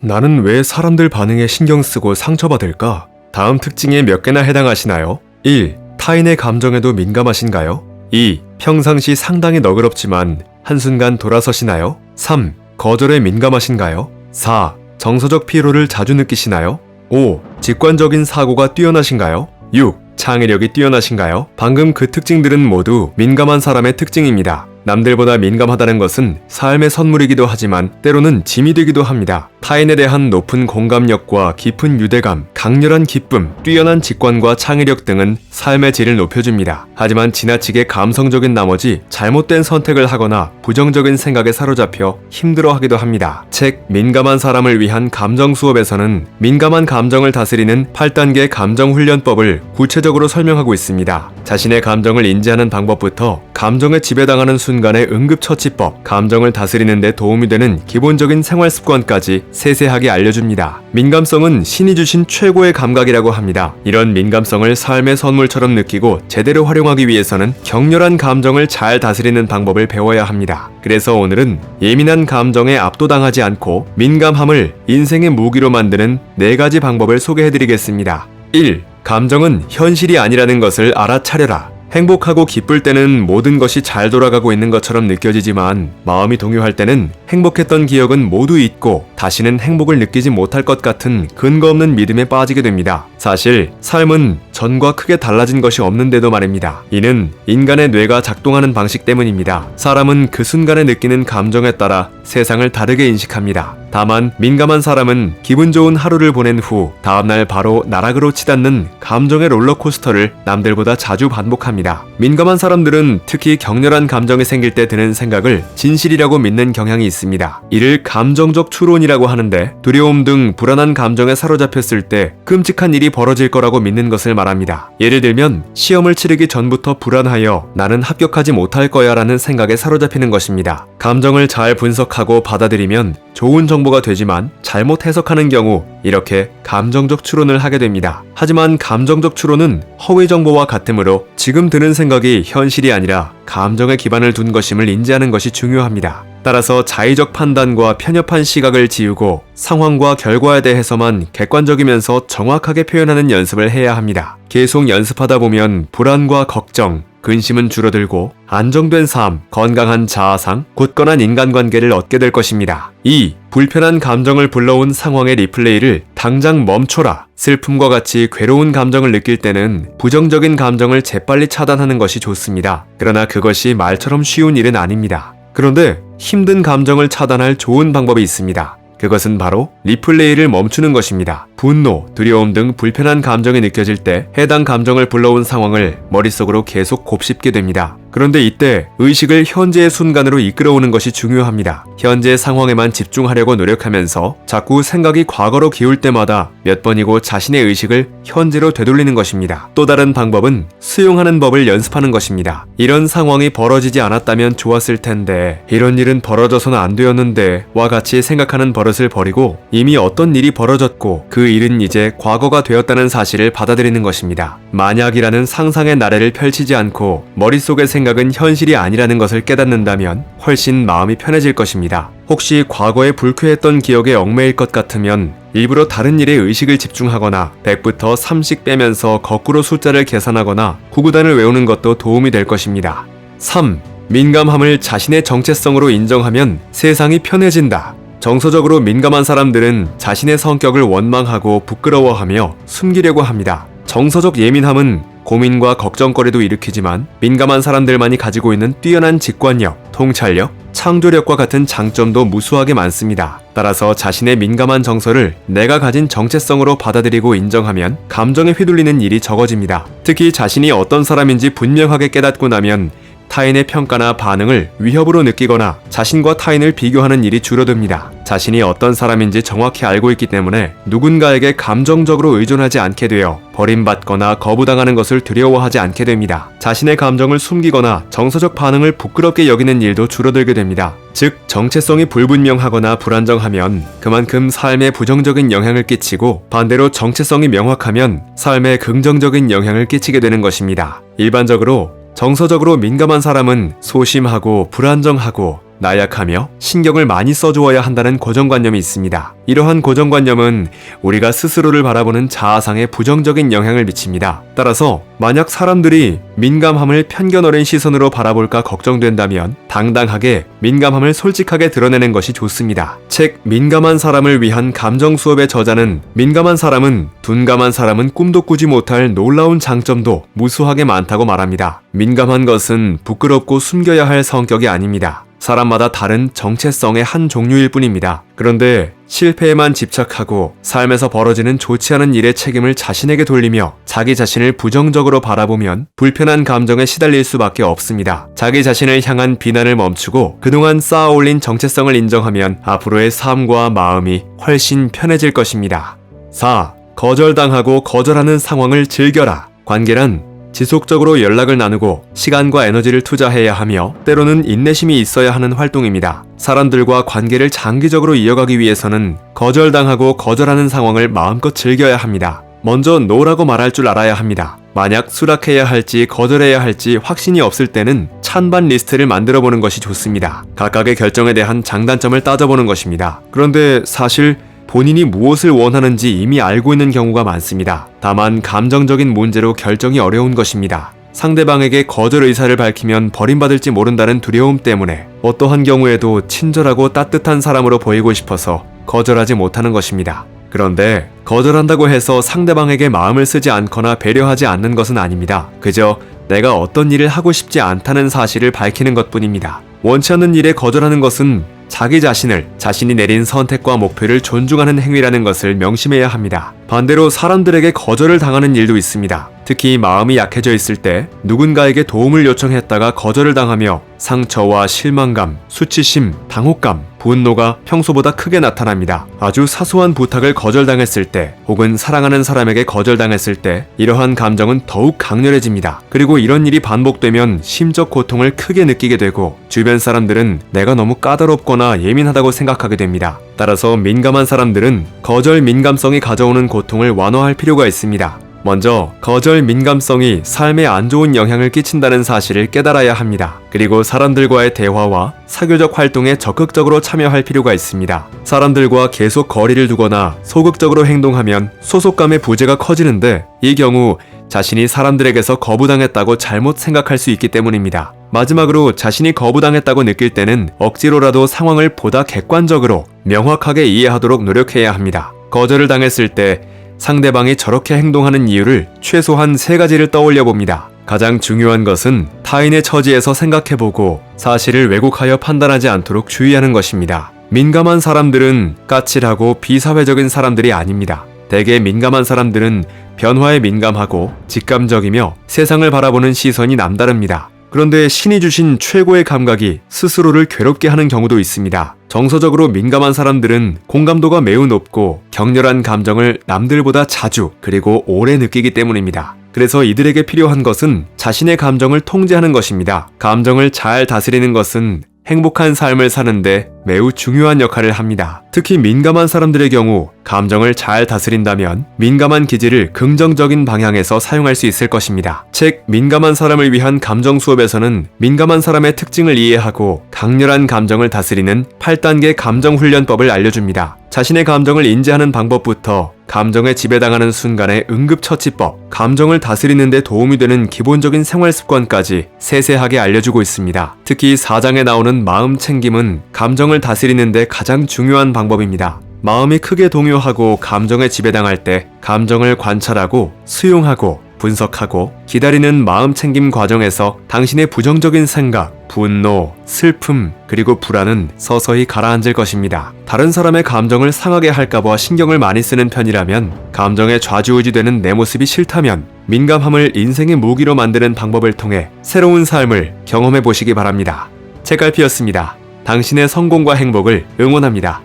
나는 왜 사람들 반응에 신경 쓰고 상처받을까? 다음 특징에 몇 개나 해당하시나요? 1. 타인의 감정에도 민감하신가요? 2. 평상시 상당히 너그럽지만 한순간 돌아서시나요? 3. 거절에 민감하신가요? 4. 정서적 피로를 자주 느끼시나요? 5. 직관적인 사고가 뛰어나신가요? 6. 창의력이 뛰어나신가요? 방금 그 특징들은 모두 민감한 사람의 특징입니다. 남들보다 민감하다는 것은 삶의 선물이기도 하지만 때로는 짐이 되기도 합니다. 타인에 대한 높은 공감력과 깊은 유대감, 강렬한 기쁨, 뛰어난 직관과 창의력 등은 삶의 질을 높여줍니다. 하지만 지나치게 감성적인 나머지 잘못된 선택을 하거나 부정적인 생각에 사로잡혀 힘들어하기도 합니다. 책 민감한 사람을 위한 감정 수업에서는 민감한 감정을 다스리는 8단계 감정훈련법을 구체적으로 설명하고 있습니다. 자신의 감정을 인지하는 방법부터 감정에 지배당하는 순간의 응급처치법, 감정을 다스리는 데 도움이 되는 기본적인 생활습관까지 세세하게 알려줍니다. 민감성은 신이 주신 최고의 감각이라고 합니다. 이런 민감성을 삶의 선물처럼 느끼고 제대로 활용하기 위해서는 격렬한 감정을 잘 다스리는 방법을 배워야 합니다. 그래서 오늘은 예민한 감정에 압도당하지 않고 민감함을 인생의 무기로 만드는 4가지 방법을 소개해드리겠습니다. 1. 감정은 현실이 아니라는 것을 알아차려라. 행복하고 기쁠 때는 모든 것이 잘 돌아가고 있는 것처럼 느껴지지만 마음이 동요할 때는 행복했던 기억은 모두 잊고 다시는 행복을 느끼지 못할 것 같은 근거 없는 믿음에 빠지게 됩니다. 사실 삶은 전과 크게 달라진 것이 없는데도 말입니다. 이는 인간의 뇌가 작동하는 방식 때문입니다. 사람은 그 순간에 느끼는 감정에 따라 세상을 다르게 인식합니다. 다만 민감한 사람은 기분 좋은 하루를 보낸 후 다음날 바로 나락으로 치닫는 감정의 롤러코스터를 남들보다 자주 반복합니다. 민감한 사람들은 특히 격렬한 감정이 생길 때 드는 생각을 진실이라고 믿는 경향이 있습니다. 이를 감정적 추론이라고 하는데 두려움 등 불안한 감정에 사로잡혔을 때 끔찍한 일이 벌어질 거라고 믿는 것을 말합니다. 예를 들면 시험을 치르기 전부터 불안하여 나는 합격하지 못할 거야 라는 생각에 사로잡히는 것입니다. 감정을 잘 분석하고 받아들이면 좋은 정보가 되지만 잘못 해석하는 경우 이렇게 감정적 추론을 하게 됩니다. 하지만 감정적 추론은 허위 정보와 같으므로 지금 드는 생각이 현실이 아니라 감정에 기반을 둔 것임을 인지하는 것이 중요합니다. 따라서 자의적 판단과 편협한 시각을 지우고 상황과 결과에 대해서만 객관적이면서 정확하게 표현하는 연습을 해야 합니다. 계속 연습하다 보면 불안과 걱정, 근심은 줄어들고 안정된 삶, 건강한 자아상, 굳건한 인간관계를 얻게 될 것입니다. 2. 불편한 감정을 불러온 상황의 리플레이를 당장 멈춰라. 슬픔과 같이 괴로운 감정을 느낄 때는 부정적인 감정을 재빨리 차단하는 것이 좋습니다. 그러나 그것이 말처럼 쉬운 일은 아닙니다. 그런데 힘든 감정을 차단할 좋은 방법이 있습니다. 그것은 바로 리플레이를 멈추는 것입니다. 분노, 두려움 등 불편한 감정이 느껴질 때 해당 감정을 불러온 상황을 머릿속으로 계속 곱씹게 됩니다. 그런데 이때 의식을 현재의 순간으로 이끌어오는 것이 중요합니다. 현재 상황에만 집중하려고 노력하면서 자꾸 생각이 과거로 기울 때마다 몇 번이고 자신의 의식을 현재로 되돌리는 것입니다. 또 다른 방법은 수용하는 법을 연습하는 것입니다. 이런 상황이 벌어지지 않았다면 좋았을 텐데, 이런 일은 벌어져서는 안 되었는데 와 같이 생각하는 버릇을 버리고 이미 어떤 일이 벌어졌고 그 일은 이제 과거가 되었다는 사실을 받아들이는 것입니다. 만약이라는 상상의 나래를 펼치지 않고 머릿속의 생각은 현실이 아니라는 것을 깨닫는다면 훨씬 마음이 편해질 것입니다. 혹시 과거에 불쾌했던 기억에 얽매일 것 같으면 일부러 다른 일에 의식을 집중하거나 100부터 30 빼면서 거꾸로 숫자를 계산하거나 구구단을 외우는 것도 도움이 될 것입니다. 3. 민감함을 자신의 정체성으로 인정하면 세상이 편해진다. 정서적으로 민감한 사람들은 자신의 성격을 원망하고 부끄러워하며 숨기려고 합니다. 정서적 예민함은 고민과 걱정거리도 일으키지만 민감한 사람들만이 가지고 있는 뛰어난 직관력, 통찰력, 창조력과 같은 장점도 무수하게 많습니다. 따라서 자신의 민감한 정서를 내가 가진 정체성으로 받아들이고 인정하면 감정에 휘둘리는 일이 적어집니다. 특히 자신이 어떤 사람인지 분명하게 깨닫고 나면 타인의 평가나 반응을 위협으로 느끼거나 자신과 타인을 비교하는 일이 줄어듭니다. 자신이 어떤 사람인지 정확히 알고 있기 때문에 누군가에게 감정적으로 의존하지 않게 되어 버림받거나 거부당하는 것을 두려워하지 않게 됩니다. 자신의 감정을 숨기거나 정서적 반응을 부끄럽게 여기는 일도 줄어들게 됩니다. 즉, 정체성이 불분명하거나 불안정하면 그만큼 삶에 부정적인 영향을 끼치고 반대로 정체성이 명확하면 삶에 긍정적인 영향을 끼치게 되는 것입니다. 일반적으로 정서적으로 민감한 사람은 소심하고 불안정하고 나약하며 신경을 많이 써주어야 한다는 고정관념이 있습니다. 이러한 고정관념은 우리가 스스로를 바라보는 자아상에 부정적인 영향을 미칩니다. 따라서 만약 사람들이 민감함을 편견 어린 시선으로 바라볼까 걱정된다면 당당하게 민감함을 솔직하게 드러내는 것이 좋습니다. 책 민감한 사람을 위한 감정 수업의 저자는 민감한 사람은 둔감한 사람은 꿈도 꾸지 못할 놀라운 장점도 무수하게 많다고 말합니다. 민감한 것은 부끄럽고 숨겨야 할 성격이 아닙니다. 사람마다 다른 정체성의 한 종류일 뿐입니다. 그런데 실패에만 집착하고 삶에서 벌어지는 좋지 않은 일의 책임을 자신에게 돌리며 자기 자신을 부정적으로 바라보면 불편한 감정에 시달릴 수밖에 없습니다. 자기 자신을 향한 비난을 멈추고 그동안 쌓아 올린 정체성을 인정하면 앞으로의 삶과 마음이 훨씬 편해질 것입니다. 4. 거절당하고 거절하는 상황을 즐겨라. 관계란 지속적으로 연락을 나누고 시간과 에너지를 투자해야 하며 때로는 인내심이 있어야 하는 활동입니다. 사람들과 관계를 장기적으로 이어가기 위해서는 거절당하고 거절하는 상황을 마음껏 즐겨야 합니다. 먼저 노라고 말할 줄 알아야 합니다. 만약 수락해야 할지 거절해야 할지 확신이 없을 때는 찬반 리스트를 만들어 보는 것이 좋습니다. 각각의 결정에 대한 장단점을 따져보는 것입니다. 그런데 사실 본인이 무엇을 원하는지 이미 알고 있는 경우가 많습니다. 다만 감정적인 문제로 결정이 어려운 것입니다. 상대방에게 거절 의사를 밝히면 버림받을지 모른다는 두려움 때문에 어떠한 경우에도 친절하고 따뜻한 사람으로 보이고 싶어서 거절하지 못하는 것입니다. 그런데 거절한다고 해서 상대방에게 마음을 쓰지 않거나 배려하지 않는 것은 아닙니다. 그저 내가 어떤 일을 하고 싶지 않다는 사실을 밝히는 것뿐입니다. 원치 않는 일에 거절하는 것은 자기 자신을 자신이 내린 선택과 목표를 존중하는 행위라는 것을 명심해야 합니다. 반대로 사람들에게 거절을 당하는 일도 있습니다. 특히 마음이 약해져 있을 때 누군가에게 도움을 요청했다가 거절을 당하며 상처와 실망감, 수치심, 당혹감, 분노가 평소보다 크게 나타납니다. 아주 사소한 부탁을 거절당했을 때 혹은 사랑하는 사람에게 거절당했을 때 이러한 감정은 더욱 강렬해집니다. 그리고 이런 일이 반복되면 심적 고통을 크게 느끼게 되고 주변 사람들은 내가 너무 까다롭거나 예민하다고 생각하게 됩니다. 따라서 민감한 사람들은 거절 민감성이 가져오는 고통을 완화할 필요가 있습니다. 먼저 거절 민감성이 삶에 안 좋은 영향을 끼친다는 사실을 깨달아야 합니다. 그리고 사람들과의 대화와 사교적 활동에 적극적으로 참여할 필요가 있습니다. 사람들과 계속 거리를 두거나 소극적으로 행동하면 소속감의 부재가 커지는데 이 경우 자신이 사람들에게서 거부당했다고 잘못 생각할 수 있기 때문입니다. 마지막으로 자신이 거부당했다고 느낄 때는 억지로라도 상황을 보다 객관적으로 명확하게 이해하도록 노력해야 합니다. 거절을 당했을 때 상대방이 저렇게 행동하는 이유를 최소한 3가지를 떠올려 봅니다. 가장 중요한 것은 타인의 처지에서 생각해보고 사실을 왜곡하여 판단하지 않도록 주의하는 것입니다. 민감한 사람들은 까칠하고 비사회적인 사람들이 아닙니다. 대개 민감한 사람들은 변화에 민감하고 직감적이며 세상을 바라보는 시선이 남다릅니다. 그런데 신이 주신 최고의 감각이 스스로를 괴롭게 하는 경우도 있습니다. 정서적으로 민감한 사람들은 공감도가 매우 높고 격렬한 감정을 남들보다 자주 그리고 오래 느끼기 때문입니다. 그래서 이들에게 필요한 것은 자신의 감정을 통제하는 것입니다. 감정을 잘 다스리는 것은 행복한 삶을 사는데 매우 중요한 역할을 합니다. 특히 민감한 사람들의 경우 감정을 잘 다스린다면 민감한 기질을 긍정적인 방향에서 사용할 수 있을 것입니다. 책 민감한 사람을 위한 감정 수업에서는 민감한 사람의 특징을 이해하고 강렬한 감정을 다스리는 8단계 감정훈련법을 알려줍니다. 자신의 감정을 인지하는 방법부터 감정에 지배당하는 순간의 응급처치법, 감정을 다스리는 데 도움이 되는 기본적인 생활습관까지 세세하게 알려주고 있습니다. 특히 4장에 나오는 마음 챙김은 감정을 다스리는 데 가장 중요한 방법입니다. 마음이 크게 동요하고 감정에 지배당할 때 감정을 관찰하고 수용하고 분석하고 기다리는 마음 챙김 과정에서 당신의 부정적인 생각, 분노, 슬픔, 그리고 불안은 서서히 가라앉을 것입니다. 다른 사람의 감정을 상하게 할까봐 신경을 많이 쓰는 편이라면, 감정에 좌지우지되는 내 모습이 싫다면 민감함을 인생의 무기로 만드는 방법을 통해 새로운 삶을 경험해 보시기 바랍니다. 책갈피였습니다. 당신의 성공과 행복을 응원합니다.